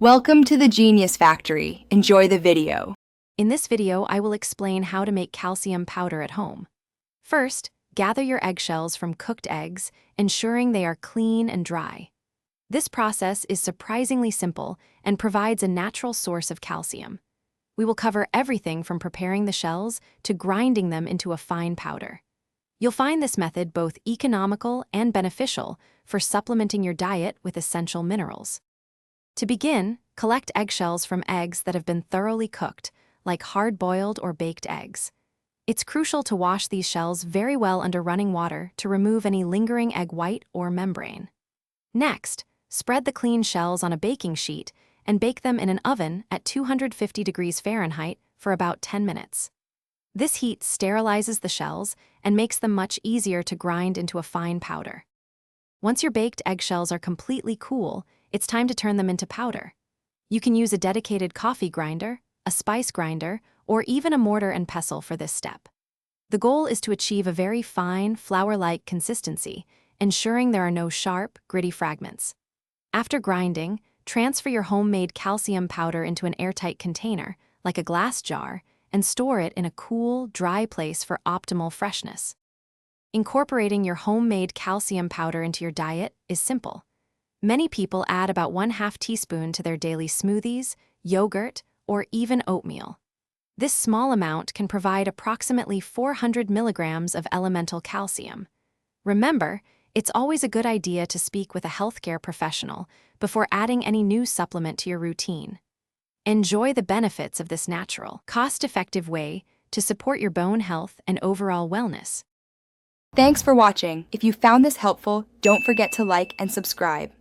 Welcome to the Genius Factory. Enjoy the video. In this video, I will explain how to make calcium powder at home. First, gather your eggshells from cooked eggs, ensuring they are clean and dry. This process is surprisingly simple and provides a natural source of calcium. We will cover everything from preparing the shells to grinding them into a fine powder. You'll find this method both economical and beneficial for supplementing your diet with essential minerals. To begin, collect eggshells from eggs that have been thoroughly cooked, like hard-boiled or baked eggs. It's crucial to wash these shells very well under running water to remove any lingering egg white or membrane. Next, spread the clean shells on a baking sheet and bake them in an oven at 250 degrees Fahrenheit for about 10 minutes. This heat sterilizes the shells and makes them much easier to grind into a fine powder. Once your baked eggshells are completely cool, it's time to turn them into powder. You can use a dedicated coffee grinder, a spice grinder, or even a mortar and pestle for this step. The goal is to achieve a very fine, flour-like consistency, ensuring there are no sharp, gritty fragments. After grinding, transfer your homemade calcium powder into an airtight container, like a glass jar, and store it in a cool, dry place for optimal freshness. Incorporating your homemade calcium powder into your diet is simple. Many people add about 1/2 teaspoon to their daily smoothies, yogurt, or even oatmeal. This small amount can provide approximately 400 milligrams of elemental calcium. Remember, it's always a good idea to speak with a healthcare professional before adding any new supplement to your routine. Enjoy the benefits of this natural, cost-effective way to support your bone health and overall wellness. Thanks for watching. If you found this helpful, don't forget to like and subscribe.